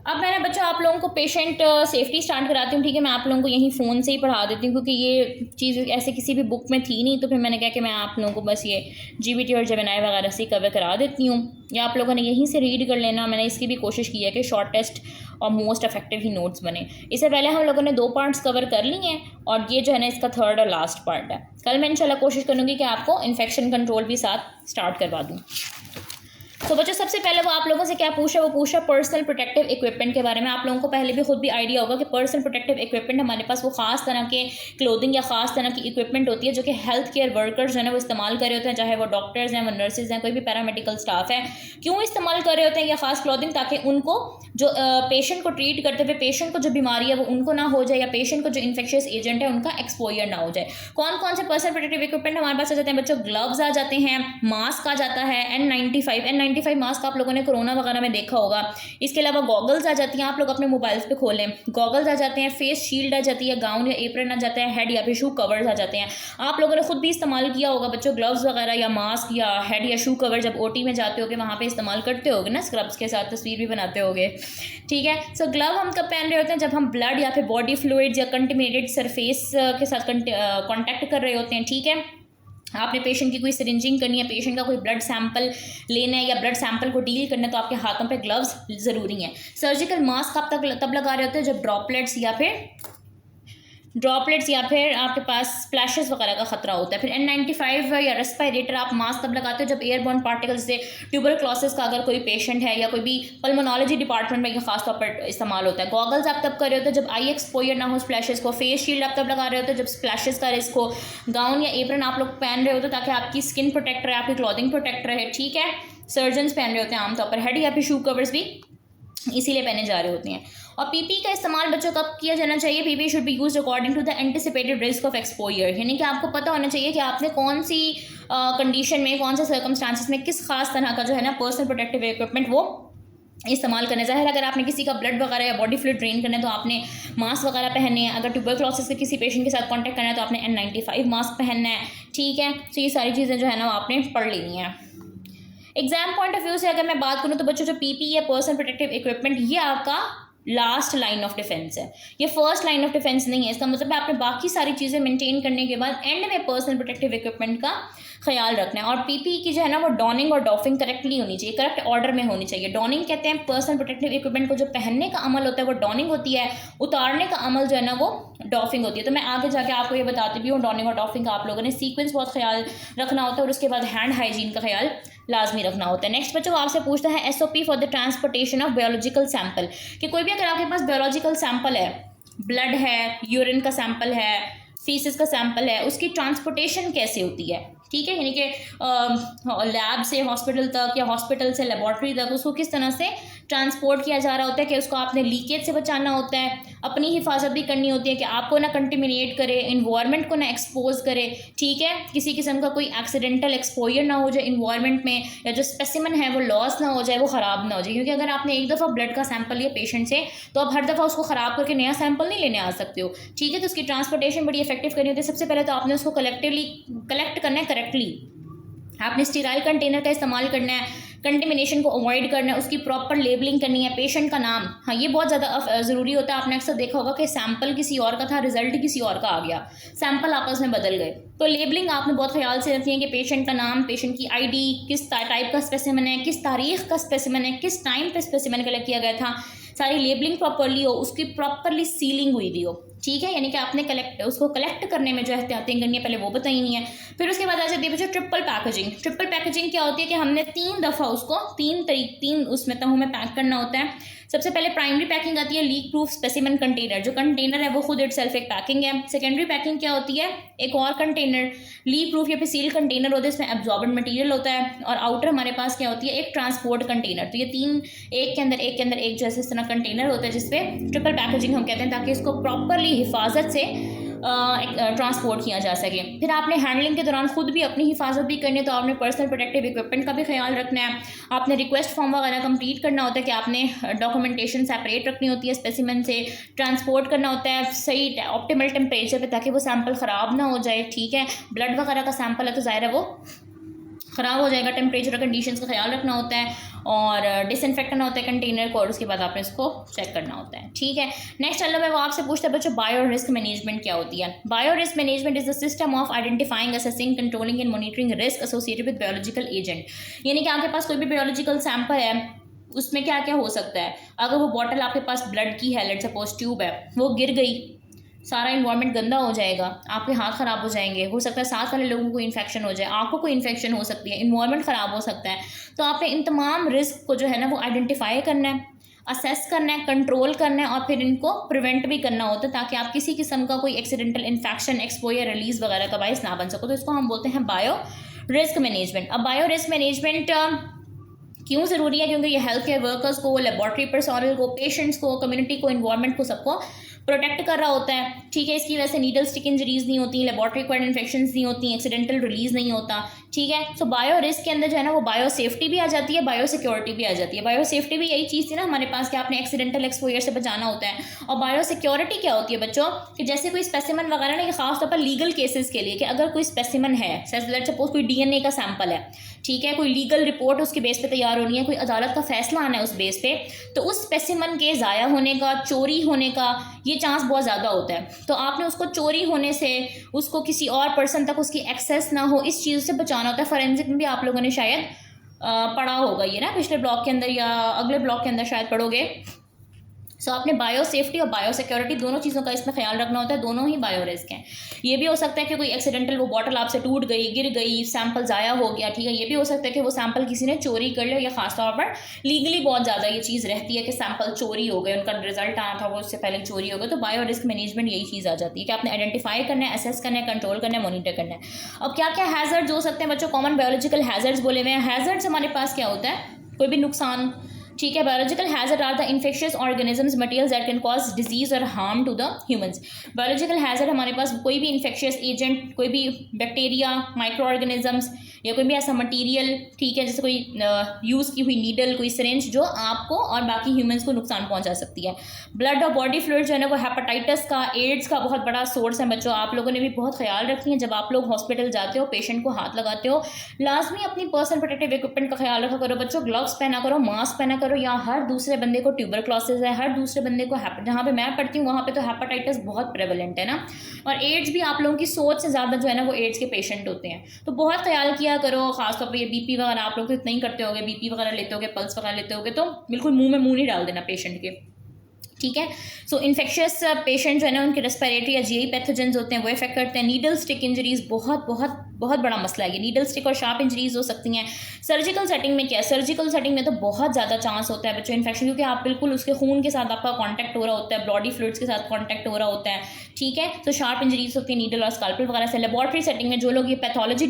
अब मैंने बच्चों आप लोगों को पेशेंट सेफ्टी स्टार्ट कराती हूँ, ठीक है। मैं आप लोगों को यहीं फ़ोन से ही पढ़ा देती हूँ क्योंकि ये चीज़ ऐसे किसी भी बुक में थी नहीं, तो फिर मैंने कहा कि मैं आप लोगों को बस ये जीबीटी और जेमिनी वगैरह से कवर करा देती हूँ, या आप लोगों ने यहीं से रीड कर लेना। मैंने इसकी भी कोशिश की है कि शॉर्टेस्ट और मोस्ट इफेक्टिव ही नोट्स बने। इससे पहले हम लोगों ने 2 पार्ट्स कवर कर लिए हैं और ये जो है ना इसका 3rd और लास्ट पार्ट है। कल मैं इंशाल्लाह कोशिश करूँगी कि आपको इन्फेक्शन कंट्रोल भी साथ स्टार्ट करवा दूँ। तो बच्चों सबसे पहले वो आप लोगों से क्या पूछा, वो पूछा पर्सनल प्रोटेक्टिव इक्विपमेंट के बारे में। आप लोगों को पहले भी खुद भी आइडिया होगा कि पर्सनल प्रोटेक्टिव इक्विपमेंट हमारे पास वो खास तरह के क्लोथिंग या खास तरह की इक्विपमेंट होती है जो कि हेल्थ केयर वर्कर्स जो है ना वो इस्तेमाल कर रहे होते हैं, चाहे वो डॉक्टर्स हैं, वो नर्सेज हैं, कोई भी पैरामेडिकल स्टाफ है। क्यों इस्तेमाल कर रहे होते हैं ये खास क्लोथिंग? ताकि उनको जो पेशेंट को ट्रीट करते हुए पेशेंट को जो बीमारी है वो उनको ना हो जाए, या पेशेंट को जो इन्फेक्शियस एजेंट है उनका एक्सपोजर ना हो जाए। कौन कौन से पर्सनल प्रोटेक्टिव इक्विपमेंट हमारे पास आ जाते हैं बच्चों? ग्लव्स आ जाते हैं, मास्क आ जाता है, N95 मास्क आप लोगों ने कोरोना वगैरह में देखा होगा। इसके अलावा गॉगल्स आ जाती हैं, आप लोग अपने मोबाइल्स पे खोलें, गॉगल्स आ जाते हैं, फेस शील्ड आ जाती है, गाउन या एप्रन आ जाता है, हेड या फिर शू कवर्स आ जाते हैं। आप लोगों ने खुद भी इस्तेमाल किया होगा बच्चों ग्लव्स वगैरह या मास्क या हेड या शू कवर, जब ओटी में जाते होगे वहाँ पे इस्तेमाल करते होगे ना, स्क्रब्स के साथ तस्वीर भी बनाते होगे, ठीक है। सो ग्लव हम कब पहन रहे होते हैं? जब हम ब्लड या फिर बॉडी फ्लूइड्स या कंटेमिनेटेड सरफेस के साथ कॉन्टैक्ट कर रहे होते हैं, ठीक है। आपने पेशेंट की कोई सिरिंजिंग करनी है, पेशेंट का कोई ब्लड सैंपल लेना है या ब्लड सैंपल को डील करना है, तो आपके हाथों पे ग्लव्स ज़रूरी हैं। सर्जिकल मास्क आप तब लगा रहे होते हैं जब ड्रॉपलेट्स या फिर आपके पास स्प्लैशेस वगैरह का खतरा होता है। फिर N95 या रेस्पिरेटर आप मास्क तब लगाते हो जब एयरबोर्न पार्टिकल्स से ट्यूबरक्लोसिस का अगर कोई पेशेंट है, या कोई भी पल्मोनोलॉजी डिपार्टमेंट में ये खास तौर पर इस्तेमाल होता है। गॉगल्स आप तब कर रहे होते हो जब आई एक्सपोजर ना हो स्प्लैशेस को। फेस शील्ड आप तब लगा रहे होते हो जब स्प्लैशेस का रिस्क हो। गाउन या एप्रन आप लोग पहन रहे होते हो ताकि आपकी स्किन प्रोटेक्ट रहे, आपकी क्लॉथिंग प्रोटेक्ट रहे, ठीक है। सर्जन्स पहन रहे होते हैं आमतौर पर। हेड या फिर शू कवर्स भी इसीलिए पहने जा रहे होते हैं। और पीपी का इस्तेमाल बच्चों कब किया जाना चाहिए? PPE should be used according to the anticipated risk of exposure, यानी कि आपको पता होना चाहिए कि आपने कौन सी कंडीशन में, कौन से सर्कमस्टांसिस में किस खास तरह का जो है ना पर्सनल प्रोटेक्टिव इक्विपमेंट वो इस्तेमाल करना। ज़ाहिर अगर आपने किसी का ब्लड वगैरह या बॉडी फ्लूइड ड्रेन करना है तो आपने मास्क वगैरह पहनने हैं। अगर ट्यूबरक्लोसिस के किसी पेशेंट के साथ कॉन्टैक्ट करना है तो आपने N95 मास्क पहनना है, ठीक है। तो ये सारी चीज़ें जो है ना वो आपने पढ़ लेनी है। एग्जाम पॉइंट ऑफ व्यू से अगर मैं बात करूँ तो बच्चों जो पीपी है पर्सनल प्रोटेक्टिव इक्विपमेंट, ये आपका लास्ट लाइन ऑफ डिफेंस है, ये फर्स्ट लाइन ऑफ डिफेंस नहीं है। इसका मतलब है आपने बाकी सारी चीज़ें मेंटेन करने के बाद एंड में पर्सनल प्रोटेक्टिव इक्विपमेंट का ख्याल रखना है। और पीपी की जो है ना वो डॉनिंग और डॉफिंग करेक्टली होनी चाहिए, करेक्ट ऑर्डर में होनी चाहिए। डॉनिंग कहते हैं पर्सनल प्रोटेक्टिव इक्विपमेंट को जो पहनने का अमल होता है वो डॉनिंग होती है, उतारने का अमल जो है ना वो डॉफिंग होती है। तो मैं आगे जाके आपको ये बताती भी हूँ डॉनिंग और डॉफिंग का आप लोगों ने सीक्वेंस बहुत ख्याल रखना होता है, और उसके बाद हैंड हाइजीन का ख्याल लाजमी रखना होता है। नेक्स्ट बच्चों आपसे पूछता है SOP for the transportation of biological sample, कि कोई भी अगर आपके पास बायोलॉजिकल सैंपल है, ब्लड है, यूरिन का सैंपल है, फीसिस का सैंपल है, उसकी ट्रांसपोर्टेशन कैसे होती है, ठीक है। यानी कि लैब से हॉस्पिटल तक या हॉस्पिटल से लेबॉर्ट्री तक उसको किस तरह से ट्रांसपोर्ट किया जा रहा होता है, कि उसको आपने लीकेज से बचाना होता है, अपनी हिफाजत भी करनी होती है कि आपको ना कंटेमिनेट करे, इन्वायरमेंट को ना एक्सपोज करे, ठीक है। किसी किस्म का कोई एक्सीडेंटल एक्सपोजर ना हो जाए इन्वायरमेंट में, या जो स्पेसिमन है वो लॉस ना हो जाए, वो ख़राब ना हो जाए। क्योंकि अगर आपने एक दफ़ा ब्लड का सैंपल लिया पेशेंट से तो आप हर दफ़ा उसको ख़राब करके नया सैंपल नहीं लेने आ सकते हो, ठीक है। तो उसकी ट्रांसपोर्टेशन बड़ी इफेक्टिव करनी होती है। सबसे पहले तो आपने उसको कलेक्ट करना है करेक्टली, आपने स्टीराइल कंटेनर का इस्तेमाल करना है, कंटेमिनेशन को अवॉइड करना है, उसकी प्रॉपर लेबलिंग करनी है, पेशेंट का नाम, हाँ ये बहुत ज़्यादा ज़रूरी होता है। आपने अक्सर देखा होगा कि सैंपल किसी और का था, रिजल्ट किसी और का आ गया, सैंपल आपस में बदल गए। तो लेबलिंग आपने बहुत ख्याल से रखनी है कि पेशेंट का नाम, पेशेंट की ID, किस टाइप का स्पेसिमेन है, किस तारीख का स्पेसिमेन है, किस टाइम पे स्पेसिमेन कलेक्ट किया गया था, सारी लेबलिंग प्रॉपरली हो, उसकी प्रॉपरली सीलिंग हुई दी हो, ठीक है। यानी कि आपने उसको कलेक्ट करने में जो एहतियातें करनी है पहले वो बतानी है। फिर उसके बाद आ जाती है बच्चों ट्रिपल पैकेजिंग। ट्रिपल पैकेजिंग क्या होती है कि हमने 3 दफ़ा उसको 3 उसमें तहों में पैक करना होता है। सबसे पहले प्राइमरी पैकिंग आती है, लीक प्रूफ स्पेसिमेन कंटेनर, जो कंटेनर है वो खुद इटसेल्फ एक पैकिंग है। सेकेंडरी पैकिंग क्या होती है, एक और कंटेनर लीक प्रूफ या फिर सील कंटेनर होता है, इसमें एब्जॉर्बेंट मटेरियल होता है। और आउटर हमारे पास क्या होती है, एक ट्रांसपोर्ट कंटेनर। तो ये 3 एक के अंदर एक जैसे इस तरह कंटेनर होता है जिसपे ट्रिपल पैकेजिंग हम कहते हैं, ताकि इसको प्रॉपरली हिफाजत से ट्रांसपोर्ट किया जा सके। फिर आपने हैंडलिंग के दौरान खुद भी अपनी हिफाजत भी करनी है, तो आपने पर्सनल प्रोटेक्टिव इक्विपमेंट का भी ख्याल रखना है। आपने रिक्वेस्ट फॉर्म वगैरह कंप्लीट करना होता है कि आपने डॉक्यूमेंटेशन सेपरेट रखनी होती है स्पेसिमेन से, ट्रांसपोर्ट करना होता है सही ऑप्टिमल टेम्परेचर पे ताकि वो सैंपल ख़राब ना हो जाए, ठीक है। ब्लड वगैरह का सैंपल है तो ज़ाहिर है वो ख़राब हो जाएगा। टेम्परेचर कंडीशंस का ख्याल रखना होता है और डिसइंफेक्ट करना होता है कंटेनर को, और उसके बाद आपने इसको चेक करना होता है। ठीक है, नेक्स्ट चलो मैं वो आपसे पूछता है बच्चों, बायो रिस्क मैनेजमेंट क्या होती है? Bio risk management is the system of identifying, assessing, controlling and monitoring risk associated with biological agent. यानी कि आपके पास कोई भी बायोलॉजिकल सैंपल है, उसमें क्या क्या हो सकता है। अगर वो बॉटल आपके पास ब्लड की है, लेट्स सपोज ट्यूब है, वो गिर गई, सारा इन्वायरमेंट गंदा हो जाएगा, आपके हाथ ख़राब हो जाएंगे, हो सकता है साथ वाले लोगों को इन्फेक्शन हो जाए, आपको कोई इन्फेक्शन हो सकती है, इन्वायरमेंट ख़राब हो सकता है। तो आपने इन तमाम रिस्क को जो है ना वो आइडेंटिफाई करना है, असेस करना है, कंट्रोल करना है, और फिर इनको प्रिवेंट भी करना होता है ताकि आप किसी किस्म का कोई एक्सीडेंटल इन्फेक्शन, एक्सपोजर, रिलीज वगैरह का बायस ना बन सको। तो इसको हम बोलते हैं बायो रिस्क मैनेजमेंट। अब बायो रिस्क मैनेजमेंट क्यों ज़रूरी है? क्योंकि ये हेल्थ केयर वर्कर्स को, लेबॉर्ट्री पर्सनल को, पेशेंट्स को, कम्युनिटी को, इन्वायरमेंट को, सबको प्रोटेक्ट कर रहा होता है। ठीक है, इसकी वजह से नीडल स्टिक इंजरीज नहीं होती, लेबॉर्ट्री एक्वायर्ड इन्फेक्शंस नहीं होती, एक्सीडेंटल रिलीज नहीं होता। ठीक है, सो बायो रिस्क के अंदर जो है ना वो बायो सेफ्टी भी आ जाती है, बायो सिक्योरिटी भी आ जाती है। बायो सेफ्टी भी यही चीज़ थी ना हमारे पास कि आपने एक्सीडेंटल एक्सपोजर से बचाना होता है। और बायो सिक्योरिटी क्या होती है बच्चों, कि जैसे कोई स्पेसिमन वगैरह ना, ये खासतौर पर लीगल केसेस के लिए, कि अगर कोई स्पेसिमन है, लेट्स सपोज कोई डीएनए का सैंपल है, ठीक है, कोई लीगल रिपोर्ट उसके बेस पे तैयार होनी है, कोई अदालत का फैसला आना है उस बेस पे, तो उस स्पेसिमन के ज़ाया होने का, चोरी होने का ये चांस बहुत ज़्यादा होता है। तो आपने उसको चोरी होने से, उसको किसी और पर्सन तक उसकी एक्सेस ना हो, इस चीज़ से बचाना होता है। फॉरेंसिक में भी आप लोगों ने शायद पढ़ा होगा ये ना, पिछले ब्लॉक के अंदर या अगले ब्लॉक के अंदर शायद पढ़ोगे। सो आपने बायो सेफ्टी और बायो सिक्योरिटी दोनों चीज़ों का इसमें ख्याल रखना होता है, दोनों ही बायो रिस्क हैं। ये भी हो सकता है कि कोई एक्सीडेंटल वो बॉटल आपसे टूट गई, गिर गई, सैंपल ज़ाया हो गया, ठीक है। ये भी हो सकता है कि वो सैंपल किसी ने चोरी कर लिया, या खासतौर पर लीगली बहुत ज़्यादा ये चीज़ रहती है कि सैंपल चोरी हो गए, उनका रिजल्ट आना था वो उससे पहले चोरी हो गए। तो बायो रिस्क मैनेजमेंट यही चीज़ आ जाती है कि आपने आइडेंटिफाई करना है, असेस करना है, कंट्रोल करना है, मॉनिटर करना है। अब क्या क्या हैजर्ड्स हो सकते हैं बच्चों? कॉमन बायोलॉजिकल हैजर्ड्स बोले हुए हैं। हैजर्ड्स हमारे पास क्या होता है? कोई भी नुकसान, ठीक है। Biological hazard are the infectious organisms materials that can cause disease और harm to the humans. Biological hazard हमारे पास कोई भी इन्फेक्शियस एजेंट, कोई भी बैक्टीरिया, माइक्रो ऑर्गेनिजम्स, या कोई भी ऐसा मटेरियल, ठीक है, जैसे कोई यूज़ की हुई नीडल, कोई सिरिंज, जो आपको और बाकी ह्यूमंस को नुकसान पहुंचा सकती है। ब्लड और बॉडी फ्लूइड जो है ना वो हेपेटाइटिस का, एड्स का बहुत बड़ा सोर्स है बच्चों। आप लोगों ने भी बहुत ख्याल रखनी है, जब आप लोग हॉस्पिटल जाते हो, पेशेंट को हाथ लगाते हो, लाजमी अपनी पर्सनल प्रोटेक्टिव इक्विपमेंट का ख्याल रखा करो बच्चों। ग्लव्स पहना करो, मास्क पहना करो, या हर दूसरे बंदे को ट्यूबरक्लोसिस है, हर दूसरे बंदे को जहाँ पे मैं पढ़ती हूँ वहाँ पे तो हेपेटाइटिस बहुत प्रेवलेंट है ना, और एड्स भी आप लोगों की सोच से ज़्यादा जो है ना वो एड्स के पेशेंट होते हैं। तो बहुत ख्याल किया करो, खासतौर पर ये बीपी वगैरह आप लोग तो इतना ही करते होगे, बीपी वगैरह लेते होगे, पल्स वगैरह लेते होगे, तो बिल्कुल मुंह में मुंह नहीं डाल देना पेशेंट के, ठीक है। सो इन्फेक्शियस पेशेंट जो है ना उनके रेस्पिरेटरी या जीआई पैथोजेंस होते हैं वो इफेक्ट करते हैं। नीडल स्टिक इंजरीज बहुत बहुत बहुत बड़ा मसला है ये। नीडल स्टिक और शार्प इंजरीज हो सकती हैं। सर्जिकल सेटिंग में क्या है? सर्जिकल सेटिंग में तो बहुत ज़्यादा चांस होता है बच्चों इन्फेक्शन, क्योंकि आप बिल्कुल उसके खून के साथ आपका कॉन्टैक्ट हो रहा होता है, बॉडी फ्लूइड्स के साथ कॉन्टैक्ट हो रहा होता है, ठीक है। तो शार्प इंजरीज होती है नीडल और स्कैल्पल वगैरह से। लेबॉर्ट्री सेटिंग में जो लोग ये पैथोलॉजी